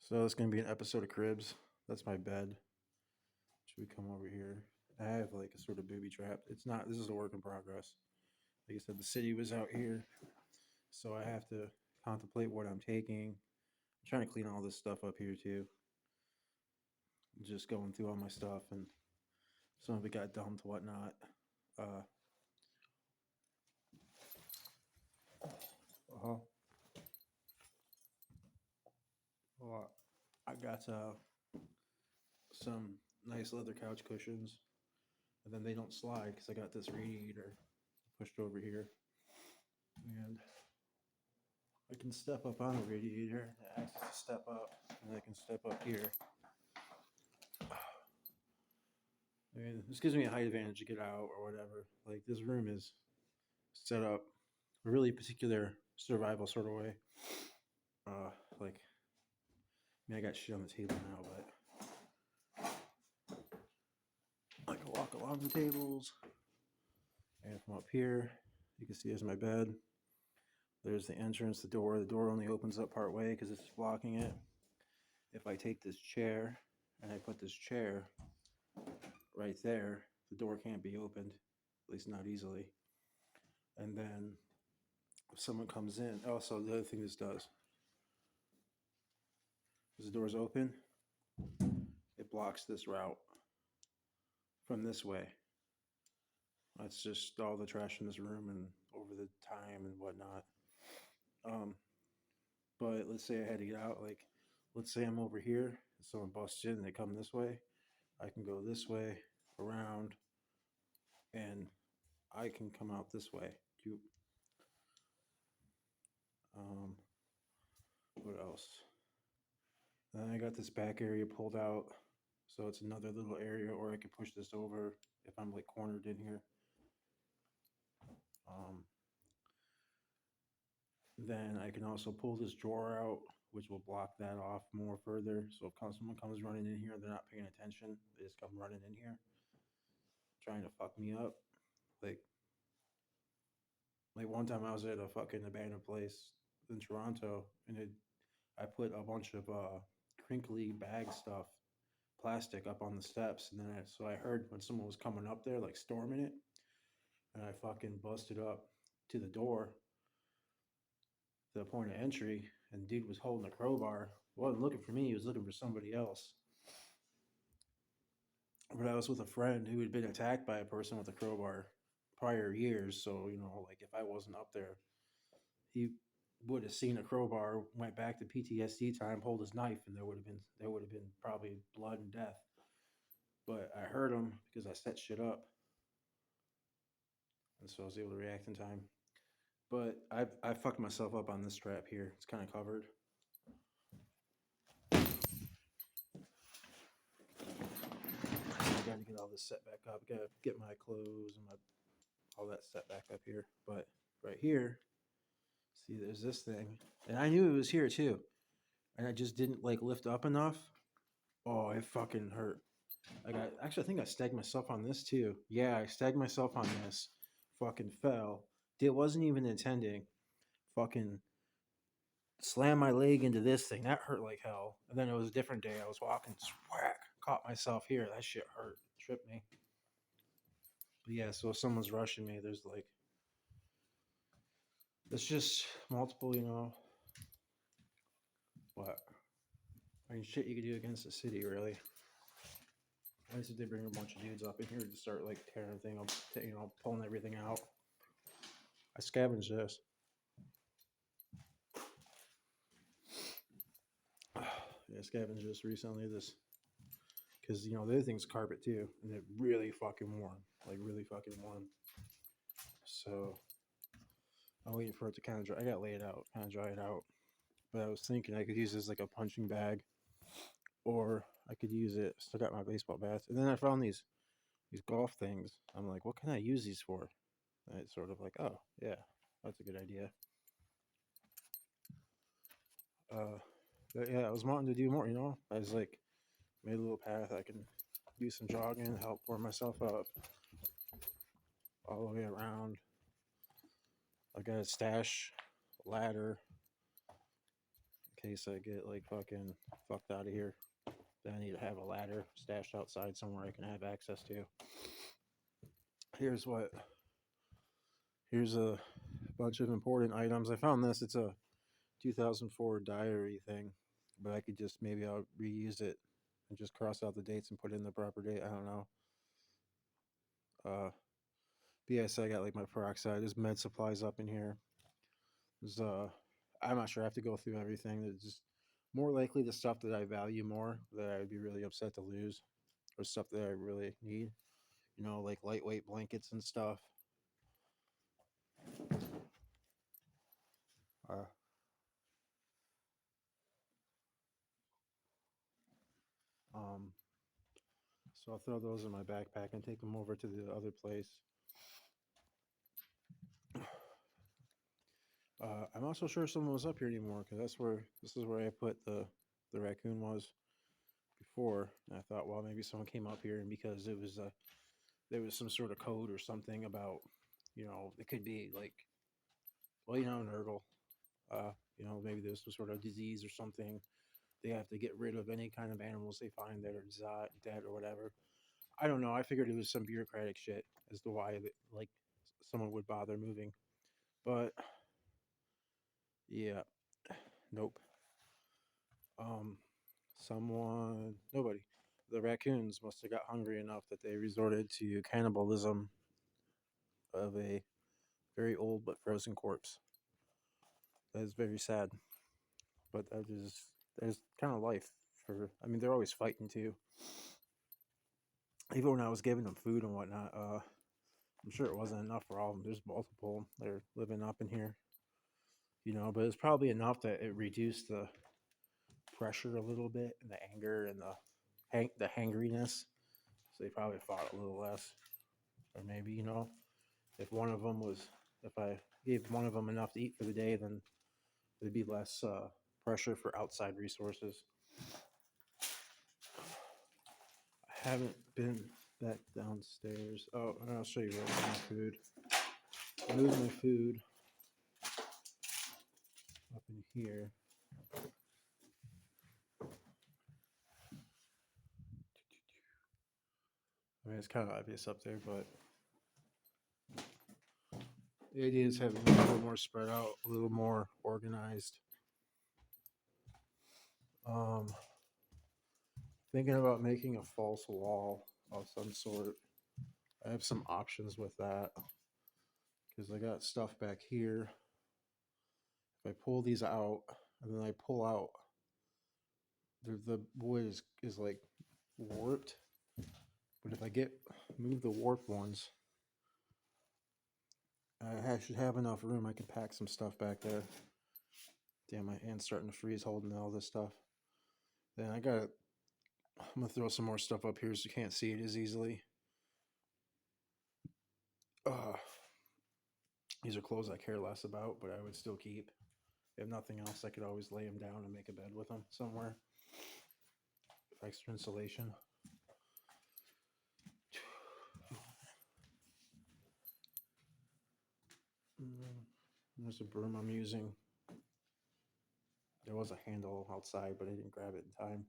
So it's gonna be an episode of Cribs. That's my bed. Should we come over here? I have like a sort of booby trap. It's not. This is a work in progress. Like I said, the city was out here, so I have to contemplate what I'm taking. I'm trying to clean all this stuff up here too. Just going through all my stuff, and some of it got dumped, whatnot. Uh, uh well, I got some nice leather couch cushions, and then they don't slide because I got this radiator pushed over here, and I can step up on the radiator. It acts as a step up, and I can step up here. I mean, this gives me a height advantage to get out or whatever. Like this room is set up a really particular survival sort of way. Like, I mean, I got shit on the table now, but I can walk along the tables. And from up here, you can see there's my bed. There's the entrance, the door. The door only opens up part way because it's blocking it. If I take this chair and I put this chair right there, the door can't be opened, at least not easily. And then if someone comes in, also the other thing this does is the door's open, it blocks this route from this way. That's just all the trash in this room and over the time and whatnot. But let's say I had to get out, like, let's say I'm over here, and someone busts in and they come this way. I can go this way, around, and I can come out this way. What else? Then I got this back area pulled out, so it's another little area, or I can push this over if I'm like cornered in here. Then I can also pull this drawer out, which will block that off more further. So if someone comes running in here, they're not paying attention. They just come running in here, trying to fuck me up. Like, like one time I was at a fucking abandoned place in Toronto, and I put a bunch of crinkly bag stuff, plastic up on the steps, and then so I heard when someone was coming up there, like storming it, and I fucking busted up to the door, to the point of entry, and dude was holding a crowbar. Wasn't looking for me; he was looking for somebody else. But I was with a friend who had been attacked by a person with a crowbar prior years, so like if I wasn't up there, he would have seen a crowbar, went back to PTSD time, pulled his knife, and there would have been probably blood and death. But I heard him because I set shit up, and so I was able to react in time. But I fucked myself up on this strap here. It's kind of covered. I got to get all this set back up. Got to get my clothes and all that set back up here. But right here, see, there's this thing, and I knew it was here too, and I just didn't like lift up enough. Oh, it fucking hurt. I think I stagged myself on this too. Yeah, I stagged myself on this. Fucking fell. It wasn't even intending. Fucking slammed my leg into this thing. That hurt like hell. And then it was a different day. I was walking, whack, caught myself here. That shit hurt. Tripped me. But yeah, so if someone's rushing me, there's like, it's just multiple, what? I mean, shit you could do against the city, really. I guess if they bring a bunch of dudes up in here to start like tearing thing up, pulling everything out. I scavenged this. Yeah, scavenged this recently. This because the other thing's carpet too, and it really fucking warm, like really fucking warm. So I'm waiting for it to kind of dry. I got laid out, kind of dry it out. But I was thinking I could use this like a punching bag, or I could use it. Still got my baseball bats, and then I found these golf things. I'm like, what can I use these for? And it's sort of like, oh yeah, that's a good idea. But yeah, I was wanting to do more. I was like, made a little path. I can do some jogging, help warm myself up all the way around. I got a stash, ladder. case I get like fucking fucked out of here. Then I need to have a ladder stashed outside somewhere I can have access to. Here's what. Here's a bunch of important items. I found this. It's a 2004 diary thing, but I could just maybe I'll reuse it and just cross out the dates and put in the proper date. I don't know. But yeah, so I got like my peroxide. There's med supplies up in here. There's I'm not sure. I have to go through everything. There's just more likely the stuff that I value more that I would be really upset to lose, or stuff that I really need. You know, like lightweight blankets and stuff. Uh, um, so I'll throw those in my backpack and take them over to the other place. I'm also sure someone was up here anymore because this is where I put the raccoon was before. And I thought, well, maybe someone came up here and because it was there was some sort of code or something about, you know, it could be like, well, you know, Nurgle, you know, maybe there's some sort of disease or something. They have to get rid of any kind of animals they find that are dead or whatever. I don't know. I figured it was some bureaucratic shit as to why like someone would bother moving, but yeah, nope. Um, nobody. The raccoons must have got hungry enough that they resorted to cannibalism of a very old but frozen corpse. That is very sad, but there's kind of life for. I mean, they're always fighting too. Even when I was giving them food and whatnot, I'm sure it wasn't enough for all of them. There's multiple. They're living up in here, you know, but it's probably enough that it reduced the pressure a little bit and the anger and the hangriness. So they probably fought a little less, or maybe you know, if one of them was, if I gave one of them enough to eat for the day, then there'd be less pressure for outside resources. I haven't been back downstairs. Oh, and I'll show you where my food. I moved my food up in here. I mean, it's kind of obvious up there, but the idea is having it a little more spread out, a little more organized. Um, Thinking about making a false wall of some sort. I have some options with that because I got stuff back here. If I pull these out and then I pull out, the wood is like warped. But if I move the warped ones, I should have enough room. I can pack some stuff back there. Damn, my hand's starting to freeze holding all this stuff. Then I'm gonna throw some more stuff up here so you can't see it as easily. These are clothes I care less about, but I would still keep. If nothing else, I could always lay them down and make a bed with them somewhere. Extra insulation. There's a broom I'm using. There was a handle outside, but I didn't grab it in time.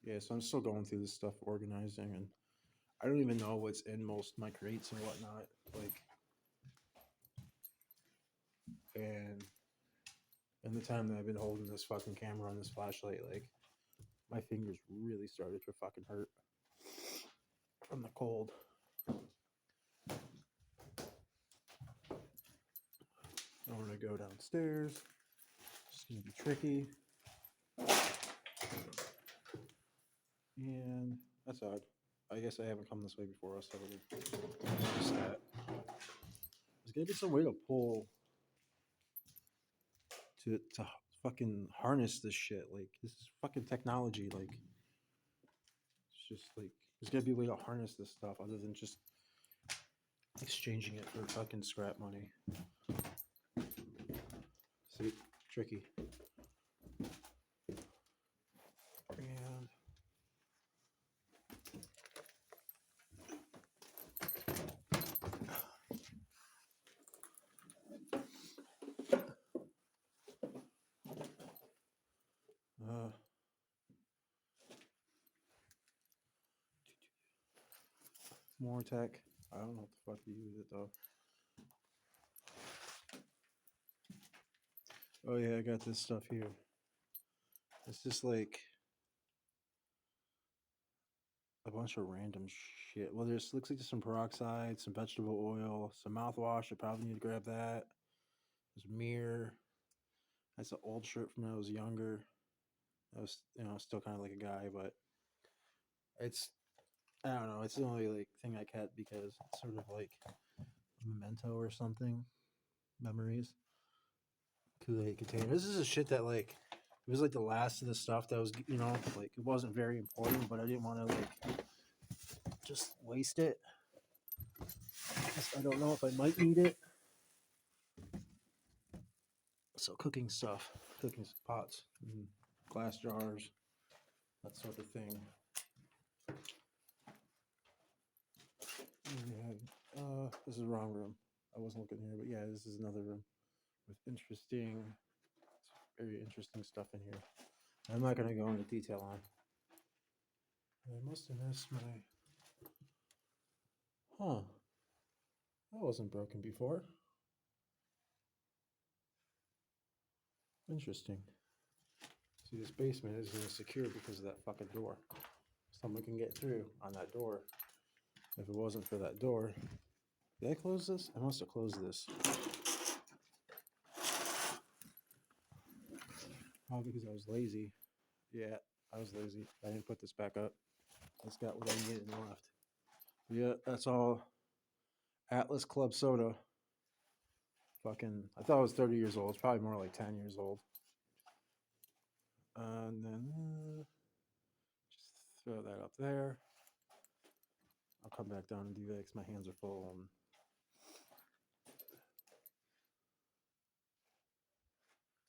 Yeah, so I'm still going through this stuff, organizing, and I don't even know what's in most of my crates and whatnot. Like, and in the time that I've been holding this fucking camera on this flashlight, like, my fingers really started to fucking hurt from the cold. I'm gonna go downstairs. It's gonna be tricky. And that's odd. I guess I haven't come this way before. So there's gonna be some way to pull to fucking harness this shit. Like this is fucking technology. Like it's just like there's gotta be a way to harness this stuff other than just exchanging it for fucking scrap money. See, tricky. And More tech. I don't know what the fuck to use it though. Oh yeah, I got this stuff here. It's just like a bunch of random shit. Well, there's looks like there's some peroxide, some vegetable oil, some mouthwash. I probably need to grab that. There's a mirror. That's an old shirt from when I was younger. I was, still kind of like a guy, but it's, I don't know. It's the only like thing I kept because it's sort of like a memento or something. Memories. Kool-Aid container. This is a shit that like it was like the last of the stuff that was like it wasn't very important, but I didn't want to like just waste it. I don't know if I might need it. So cooking stuff, cooking pots, and glass jars, that sort of thing. This is the wrong room. I wasn't looking here, but yeah, this is another room with very interesting stuff in here. I'm not going to go into detail on. I must have missed my. Huh. That wasn't broken before. Interesting. See, this basement isn't secure because of that fucking door. Someone can get through on that door. If it wasn't for that door. Did I close this? I must have closed this. Oh, because I was lazy. Yeah, I was lazy. I didn't put this back up. It's got what I needed and left. Yeah, that's all. Atlas Club Soda. Fucking, I thought it was 30 years old. It's probably more like 10 years old. And then just throw that up there. I'll come back down and do that because my hands are full.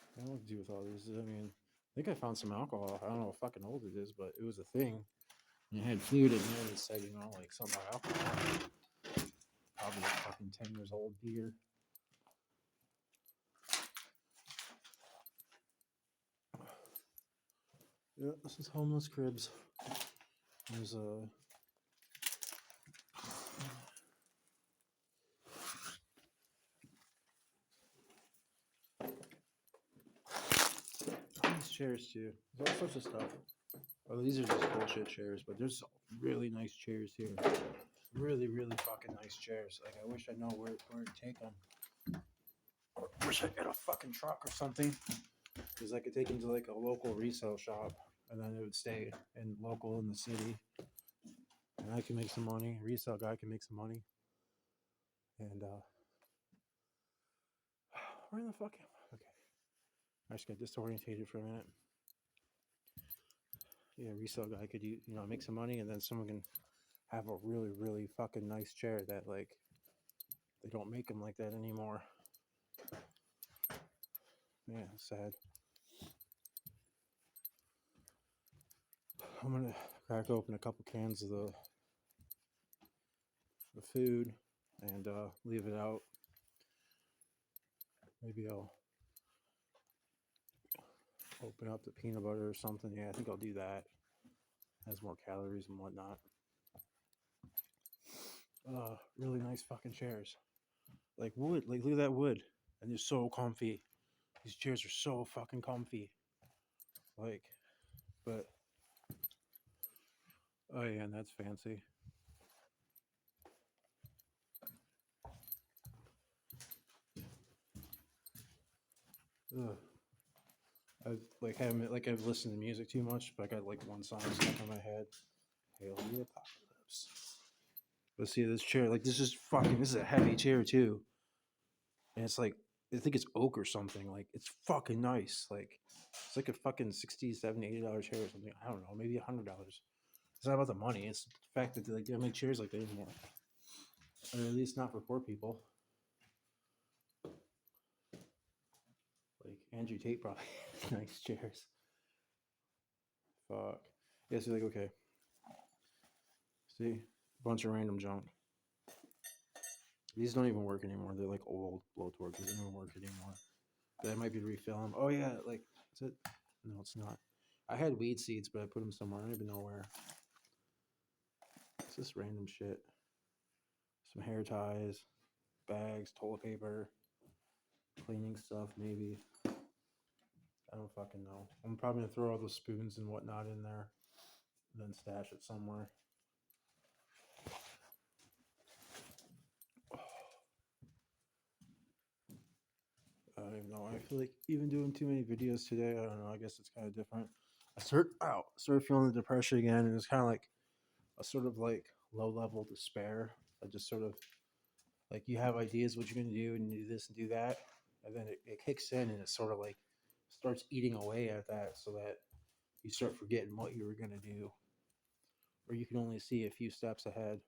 I don't know what to do with all these. I mean, I think I found some alcohol. I don't know how fucking old it is, but it was a thing. And it had food in there that said, like something about alcohol. Probably a fucking 10 years old beer. Yeah, this is Homeless Cribs. There's a. These chairs too. There's all sorts of stuff. Oh, these are just bullshit chairs, but there's really nice chairs here. Really, really fucking nice chairs. Like, I wish I know where to take them. Or wish I had a fucking truck or something. Because I could take them to like a local resale shop. And then it would stay local in the city. And I can make some money. Resale guy can make some money. And, where the fuck am I? Okay. I just got disorientated for a minute. Yeah, resale guy could make some money, and then someone can have a really, really fucking nice chair that like they don't make them like that anymore. Yeah, sad. I'm gonna crack open a couple cans of the food and leave it out. Maybe I'll open up the peanut butter or something. Yeah, I think I'll do that. Has more calories and whatnot. Really nice fucking chairs. Like wood. Like look at that wood. And they're so comfy. These chairs are so fucking comfy. Like, but oh yeah, and that's fancy. Ugh. I've listened to music too much, but I got like one song stuck in my head. Hail the Apocalypse. But see this chair, like this is a heavy chair too. And it's like I think it's oak or something. Like it's fucking nice. Like it's like a fucking $60, $70, $80 chair or something. I don't know, maybe $100. It's not about the money. It's the fact that they don't make chairs like that anymore. Or at least not for poor people. Like Andrew Tate probably nice chairs. Fuck. Yeah, so like okay. See? A bunch of random junk. These don't even work anymore. They're like old blowtorches. They don't even work anymore. But I might be to refill them. Oh yeah, like is it? No, it's not. I had weed seeds, but I put them somewhere. I don't even know where. It's just random shit. some hair ties, bags, toilet paper, cleaning stuff, maybe. I don't fucking know. I'm probably gonna throw all the spoons and whatnot in there, and then stash it somewhere. I don't even know. I feel like even doing too many videos today. I don't know. I guess it's kind of different. Started feeling the depression again, and it's kind of like a sort of like low level despair. I just sort of like you have ideas what you're gonna do and do this and do that, and then it kicks in and it sort of like starts eating away at that, so that you start forgetting what you were gonna do, or you can only see a few steps ahead.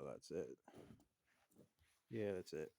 That's it. Yeah, that's it.